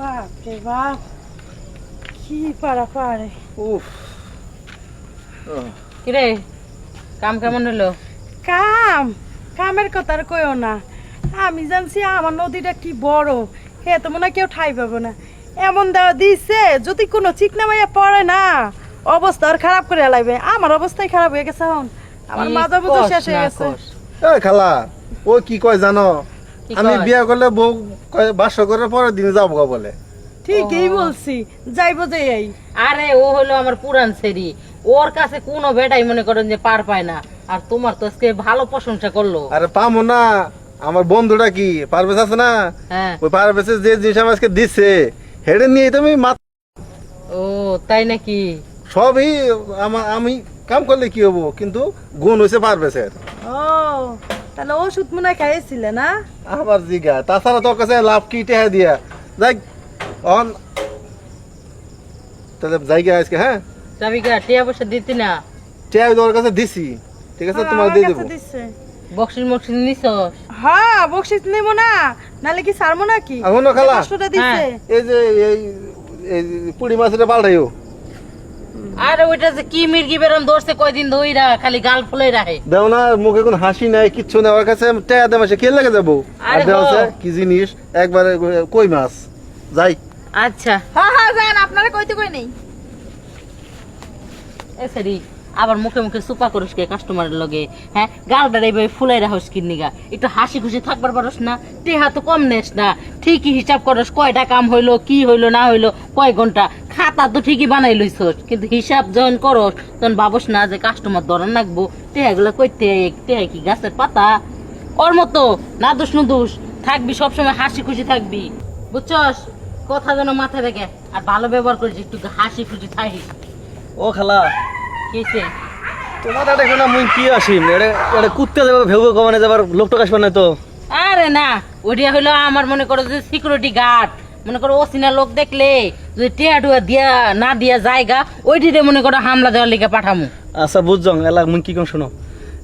বাপ রে বাপ, কি পারা পারে। উফ কিরে কাম কেমন হলো? কামের কথা আর কইও না। আমি জানছি আমার নদীটা কি বড়, হে তো মনে হয় কেউ ঠাই পাবো না। এমন দেওয়া দিছে যদি কোনো চিকনা মাইয়া পড়ে না অবস্থা আর খারাপ করে লাইবে। আমার অবস্থাই খারাপ হয়ে গেছে, এখন আমার মাজা বুঝে শেষ হয়ে গেছে। এই খালা, ও কি কয় জানো, আমি বিয়া করলে বউ বাসর করে পরের দিন যাবো গা বলে। ঠিকই বলছি, যাইবো যে এই। আরে ও হলো আমার পুরান সেরি, ওর কাছে কোনো বেটাই মনে করেন যে পার পায় না। আর তোমার তো আজকে ভালো প্রশংসা করলো। আরে পামো না, আমার বন্ধুটা কি পারভেজ আছে না, হ্যাঁ ওই পারভেজের যে জিনিস আমার আজকে দিচ্ছে হেডে নিয়ে তো আমি ও তাই নাকি? সবই আমি কাম করলে কি হবো, কিন্তু গুণ হয়েছে পারভেজের। ও তাহলে ওষুধ মনে হয় খাইয়েছিলে না? আবার জিগা, তাছাড়া তোর কাছে লাভ কি টেহা দিয়া যাই অন তাহলে জায়গা আজকে। হ্যাঁ চাবিকা টিয়া পয়সা দিতি না? টেহা তোর কাছে দিছি, ঠিক আছে, তোমার দিয়ে দেবো। বক্সিস মক্সিস নিছস? হ্যাঁ বকশিস নিব না, নালে কি সারমো নাকি? এখনো খালা কষ্টটা দিছে। এই যে এই পুড়ি মাছটা পাল্টাইও। আরে ওইটা যে কি মির্গি বেরম ধরছে কয়দিন ধইরা, খালি গাল ফুলে রাখে। দেও না, মুখে কোনো হাসি নাই, কিচ্ছু নাই, ওর কাছে টেহা দেওয়া সে কে লেগে যাবো। আর আরে দেওয়া হো। কি জিনিস একবারে কই মাছ যাই। আচ্ছা হ্যাঁ হ্যাঁ যান, আপনারা কইতে কই নেই। এ সরি, আবার মুখে মুখে সুপা করিস কে কাস্টমারের লগে? হ্যাঁ গালটা এইভাবে ফুলাই রাখস কি নিগা? একটু হাসি খুশি থাকবার পারস না? টেহা তো কম নেস না, ঠিকই হিসাব করস কয়টা কাম হইলো, কি হইলো না হইলো, কয় ঘন্টা। খাতা তো ঠিকই বানাই লইছস, কিন্তু হিসাব যখন করস তখন ভাবস না যে কাস্টমার ধরান রাখবো। টেহাগুলো কইতে টেহা কি গাছের পাতা? ওর মতো না দোষ নুদোষ থাকবি, সবসময় হাসি খুশি থাকবি, বুঝছস? কথা যেন মাথায় রেখে আর ভালো ব্যবহার করিস, একটু হাসি খুশি থাকিস। ও খালা, কিসে তোমার এটা কোনো মুই কি আসিম, এটা এটা কুত্তে যাবে ভেউ কমানে যাবার লোকটা আসবে না তো? আরে না, ওইটা হলো আমার মনে করো যে সিকিউরিটি গার্ড। মনে করো অচিনা লোক দেখলে যদি টিয়া টুয়া দিয়া না দিয়া জায়গা ওইটিতে মনে করো হামলা দেওয়ার লিগে পাঠামু। আচ্ছা বুঝছং, এলা মুই কি কম শোনো,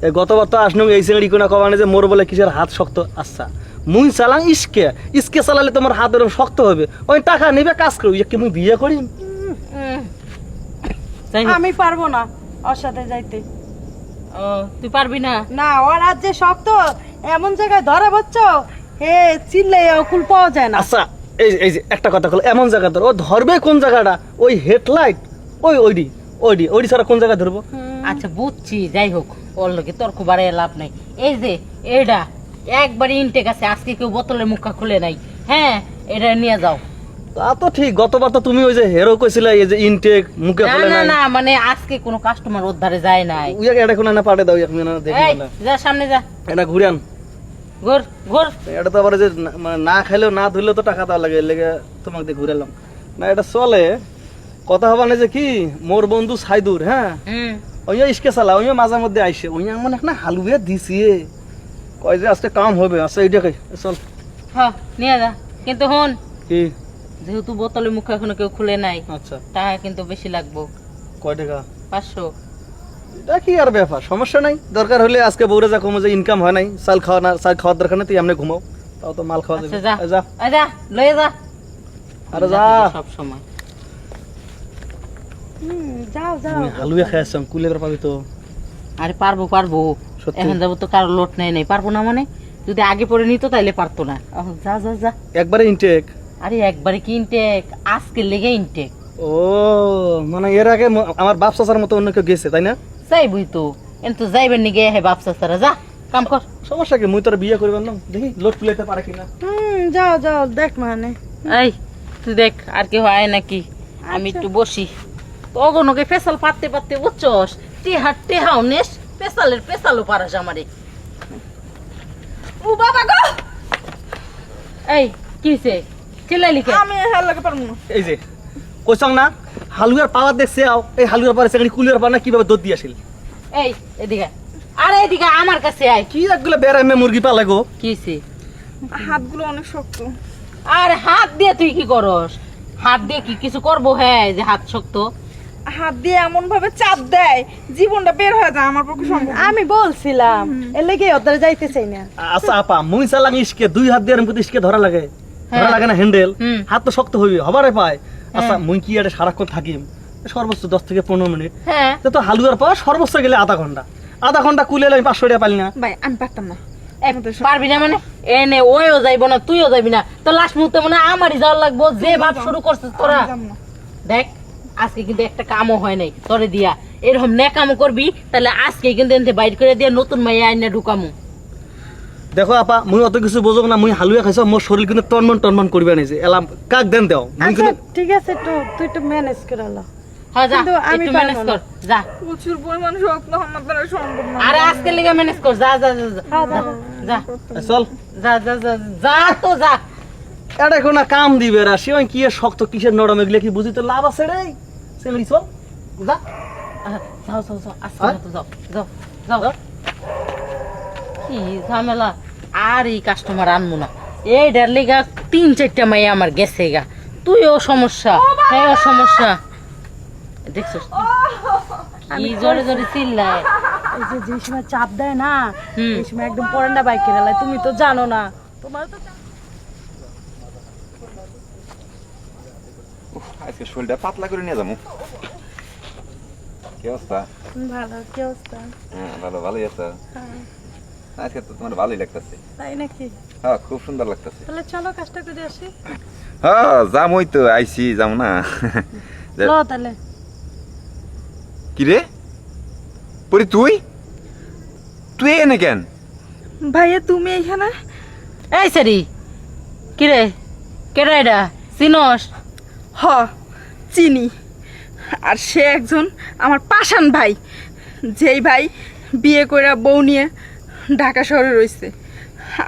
এই গতবার তো আসনু এই সিঙ্গড়ি কোনা কমানে যে মোর বলে কিসের হাত শক্ত। আচ্ছা মুই চালাং ইসকে ইসকে চালালে তোমার হাত এরকম শক্ত হবে, ওই টাকা নিবে কাজ করো, কি মুই বিয়ে করি? যাই হোক। আমি পারবো না ওর সাথে যাইতে। ও তুই পারবি না? না, ওর হাত যে শক্ত, এমন জায়গায় ধরে বচ্চ হে চিল্লে কুল পাওয়া যায় না। আচ্ছা এই যে একটা কথা কল, এমন জায়গা ধর, ও ধরবে কোন জায়গাটা? ওই হেডলাইট ওইডি ওইডি ছাড়া কোন জায়গা ধরবো? আচ্ছা বুঝছি, যাই হোক ওর লোকে তর্ক বাড়ায় লাভ নাই। এই যে এটা একবারে ইনটেক আছে, আজকে কেউ বোতলের মুখা খুলে নাই। হ্যাঁ এটা নিয়ে যাও। তা তো ঠিক, গতবার তো তুমি ওই যে হেরো কইছিলে এই যে ইনটেক মুখে না খুলে না নাই। না, মানে আজকে কোনো কাস্টমার উদ্ধারে যায় নাই। উইয়া এটা কোন না পাঠে দাও, এক মিনিট দেখি এই না যা সামনে যা, এটা ঘুরে আন। ঘোর ঘোর। এটা তো আবার যে মানে না খাইলেও না ধরলেও তো টাকা দেওয়া লাগে, এর লেগে তোমাকে দিয়ে ঘুরে এলাম। না এটা চলে, কথা হবা না যে কি মোর বন্ধু সাইদুর, হ্যাঁ ওই ইসকে চালা, ওই মাঝে মধ্যে আইসে, ওই আমার না হালুয়া দিছি কয় যে আজকে কাম হবে। আচ্ছা এইটা খাই চল। হ্যাঁ নিয়ে যা, কিন্তু হন কি যেহেতু বোতলের মুখ এখনো কেউ খুলে নাই, আচ্ছা টাকা কিন্তু বেশি লাগবো। কয় টাকা? 500। এটা কি আর ব্যাপার, সমস্যা নাই। দরকার হলে আজকে বউরে যা কমো যে ইনকাম হয় নাই, চাল খাওয়া না, চাল খাওয়ার দরকার নেই, তুই এমনি ঘুমাও, তাও তো মাল খাওয়া আচ্ছা যাবে। যা যা যা লয়ে যা। আরে যা, সব সময় যাও যাও। হালুয়া খাই আসছাম, কুলের পাবি তো। আরে পারবো পারবো, সত্যি? এখন যাবো তো কারো লোট নাই পারবো না মানে? যদি আগে পরে নিত তাইলে পারতো না। এখন যা যা যা। একবারে ইনটেক? আরে একবারে কি ইনটেক, আজকে লেগে ইনটেক। ও মানে এর আগে আমার বাপ চাচার মতো অন্য কেউ গেছে তাই না? যাইবই তো, কিন্তু যাইবেন নি গে হে বাপসা সারা, যা কাম কর। সমস্যা কি, মুই তোর বিয়ে করবেন না, দেখি লোট তুলাইতে পারে কিনা। যাও যাও, দেখ মানে। এই তুই দেখ আর কেউ আয় নাকি, আমি একটু বসি। তগনকে ফেসাল পাততে পাততে বুঝছস, টেহাও নেস, পেশালও পারাস আমারে। ও বাবা গো, এই কিছে চিল্লাইলি কে? আমি হেল লাগে পারবো না। এই যে কইছং না হালুয়ার পাওয়ার দেখছে, আও এই হালুয়ার পারে সেখানে কুলের পানা কিভাবে দৌড় দিয়ে আসিল। এই এদিকে, আরে এদিকে আমার কাছে আয়। কি একগুলো বেড়ামে মুরগি পালাগো। কিছে? হাতগুলো অনেক শক্ত। আর হাত দিয়ে তুই কি করস? হাত দিয়ে কি কিছু করবো? হ্যাঁ যে হাত শক্ত, হাত দিয়ে এমন ভাবে চাপ দেয় জীবনটা বের হয়ে যায় আমার পক্ষে সম্ভব। আমি বলছিলাম এর লেগে ওদের যাইতে চাই না। আচ্ছা আপা, মুই চালাং ইসকে দুই হাত দিয়ে এরকম ইসকে ধরা লাগে। ধরা লাগে না হ্যান্ডেল, হুম। হাত তো শক্ত হইবে হবারে পায়। আচ্ছা মুই কি এটা সারাক্ষণ থাকিম সর্বোচ্চ 10 থেকে 15 মিনিট, হ্যাঁ তো হালুয়ার পর সর্বোচ্চ গেলে আধা ঘন্টা কুলেলে আমি 500 টাকা পালি না। ভাই আমি পারতাম না। পারবি না মানে এনে ওইও যাইব না তুইও যাবি না, তো লাস্ট মুহূর্তে মানে আমারই যাওয়ার লাগবো। যে ভাব শুরু করছিস তোরা, দেখ আজকে কিন্তু একটা কামও হয় নাই তোরে দিয়া। এরকম নেকামও করবি তাহলে আজকে কিন্তু এনতে বাইর করে দিয়া নতুন মাইয়া আইনা ঢুকামু। দেখো আপা মুই অত কিছু বুঝো না, মুই হালুয়া খাইছ, মোর শরীর কিন্তু টনমন করবে না, যে এলাম কাক দেন দেও মুই আচ্ছা কিন্তু ঠিক আছে, তুই একটু ম্যানেজ করে লো। হ্যাঁ যা কিন্তু আমি একটু পারবো ম্যানেজ না। কর যা। প্রচুর পরিমাণ শক্ত, আমার দ্বারা সম্ভব না। আরে আজকে লেগে ম্যানেজ কর, যা যা যা, হ্যাঁ, যা যা। যা চল যা যা যা যা তো যা। এটা কোনা কাম দিবে রা সে কি এর শক্ত কিসের নরম এগুলো কি বুঝি তো লাভ আছে রে সেলি চল যা। যাও যাও যাও আজকে তো যাও যাও যাও। কি ঝামেলা, আর এই কাস্টমার আনবো না। এই ডার্লিগা 3-4টা মাইয়া আমার গেছে গা, তুইও সমস্যা হ্যাঁ সমস্যা। দেখছিস কি জোরে জোরে চিল্লায়। এই যে সময় চাপ দেয় না, হুম। এই সময় একদম পরান্ডা বাইক কেরালায়, তুমি তো জানো না, তোমার তো আজকে শরীরটা পাতলা করে নিয়ে যাবো। কি অবস্থা? ভালো। কি অবস্থা? হ্যাঁ ভালো, ভালোই আছে। হ্যাঁ, আজকে তো তোমার ভালোই লাগতেছে। তাই নাকি? হ্যাঁ খুব সুন্দর লাগতেছে। তাহলে চলো কাজটা করে আসি। হ্যাঁ যামই তো, আইসি যাম না। লো তাহলে। কি রে পরি, তুই তুই এনে কেন? ভাইয়া তুমি এখানে? এই সারি কিরে কেডা এটা চিনস? হ চিনি, আর সে একজন আমার পাশান ভাই, যেই ভাই বিয়ে করে বউ নিয়ে ঢাকা শহরে রয়েছে।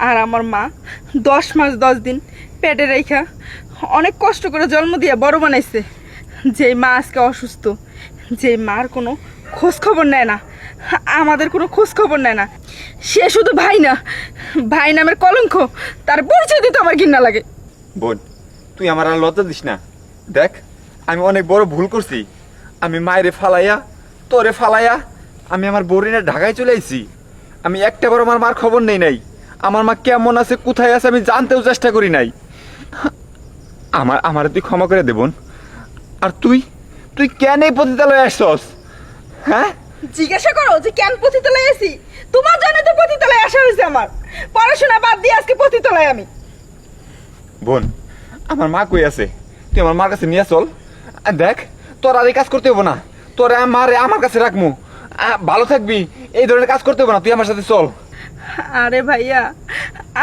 আর আমার মা 10 মাস 10 দিন পেটে রেখা অনেক কষ্ট করে জন্ম দিয়ে বড় বানাইছে। যেই মা আজকে অসুস্থ, যেই মার কোনো খোঁজ খবর নেয় না, আমাদের কোনো খোঁজ খবর নেয় না। সে শুধু ভাই না, ভাই নামের কলঙ্ক, তার পরিচয় দিতে আমার ঘৃণা লাগে। বোন তুই আমার আর লজ্জা দিস না। দেখ আমি অনেক বড় ভুল করছি। আমি মায়েরে ফালাইয়া তোরে ফালাইয়া আমি আমার বোরিনের ঢাকায় চলে আইছি। আমি একটা বার আমার মার খবর নেই নাই, আমার মা কেমন আছে কোথায় আছে আমি জানতেও চেষ্টা করি নাই। আমার তুই ক্ষমা করে দে বোন। আর তুই তুই কেন এই পতিতালয়ে আসছস? হ্যাঁ জিজ্ঞাসা করো যে কেন পতিতলায় আছি? তোমার জন্য তো পতিতলায় আসা হয়েছে আমার। পড়াশোনা বাদ দিয়ে আজকে পতিতলায় আমি। বোন আমার মা কই আছে, তুই আমার মার কাছে নিয়ে চল। আর দেখ তোর আর এই কাজ করতে হবো না, তোর মারে আমার কাছে রাখবো। ভালো থাকবি, এই ধরনের কাজ করতে হবো না, তুই আমার সাথে চল। আরে ভাইয়া,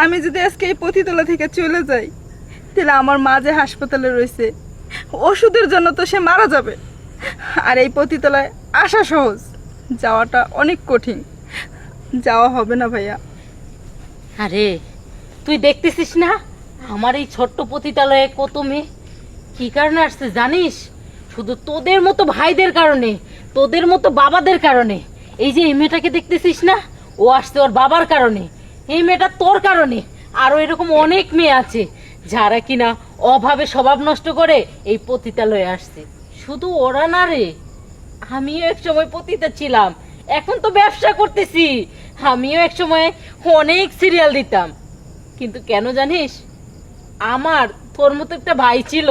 আমি যদি আজকে এই পতিতলা থেকে চলে যাই, তাহলে আমার মা যে হাসপাতালে রয়েছে, ওষুধের জন্য তো সে মারা যাবে। আর এই পতিতলায় আসা সহজ, যাওয়াটা অনেক কঠিন। যাওয়া হবে না ভাইয়া। আরে তুই দেখতেছিস না আমার এই ছোট্ট পতিতালয়ে কত মেয়ে কি কারণে আসছে জানিস? শুধু তোদের মতো ভাইদের কারণে, তোদের মতো বাবাদের কারণে। এই যে এই মেয়েটাকে দেখতেছিস না, ও আসছে ওর বাবার কারণে। এই মেয়েটা তোর কারণে। আরো এরকম অনেক মেয়ে আছে যারা কিনা অভাবে স্বভাব নষ্ট করে এই পতিতালয়ে আসছে। শুধু ওরা না রে, আমিও এক সময় পতিতা ছিলাম, এখন তো ব্যবসা করতেছি। আমিও এক সময় অনেক সিরিয়াল দিতাম, কিন্তু কেন জানিস, আমার তোর মতো একটা ভাই ছিল,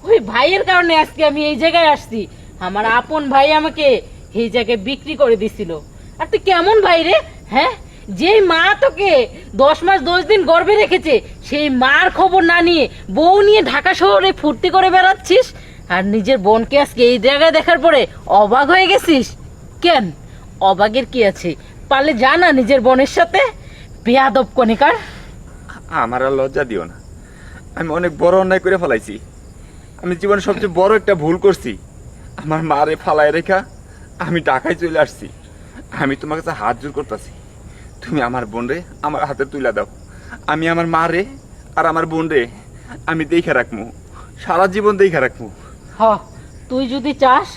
ওই ভাইয়ের কারণে আজকে আমি এই জায়গায় আসছি। আমার আপন ভাই আমাকে এই জায়গায় বিক্রি করে দিছিল। আর তুই কেমন ভাই রে? হ্যাঁ, যেই মা তোকে 10 মাস 10 দিন গর্ভে রেখেছে, সেই মার খবর না নিয়ে বউ নিয়ে ঢাকা শহরে ফুর্তি করে বেড়াচ্ছিস। আর নিজের বোনকে আজকে এই জায়গায় দেখার পরে অবাক হয়ে গেছিস। কেন অবাকের কি আছে? পারলে জানা নিজের বোনের সাথে বেয়াদব কনিকার। আমার আর লজ্জা দিও না, আমি অনেক বড় অন্যায় করে ফেলাইছি। আমি জীবনে সবচেয়ে বড় একটা ভুল করছি। আমার মারে ফালায় রেখা আমি ঢাকায় চলে আসছি। আমি তোমার কাছে হাত জোর করতেছি, তুমি আমার বোন রে আমার হাতে তুলে দাও। আমি আমার মা রে আর আমার বোন রে আমি দেখে রাখবো, সারা জীবন দেখে রাখবো। হ, তুই যদি চাস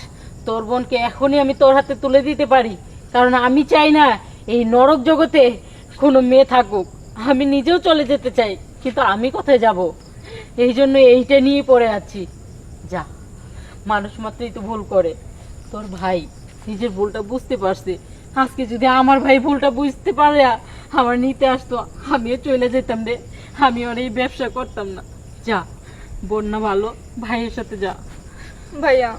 তোর বোনকে এখনই আমি তোর হাতে তুলে দিতে পারি, কারণ আমি চাই না এই নরক জগতে কোনো মেয়ে থাকুক। আমি নিজেও চলে যেতে চাই, কিন্তু আমি কোথায় যাব? এই জন্য এইটা নিয়ে পড়ে আছি। যা, মানুষ মাত্রই তো ভুল করে। তোর ভাই নিজের ভুলটা বুঝতে পারছে। আজকে যদি আমার ভাই ভুলটা বুঝতে পারে আমার নিতে আসতো, আমিও চলে যেতাম রে। আমি আর এই ব্যবসা করতাম না। যা বোন না ভালো ভাইয়ের সাথে যা। ভাইয়া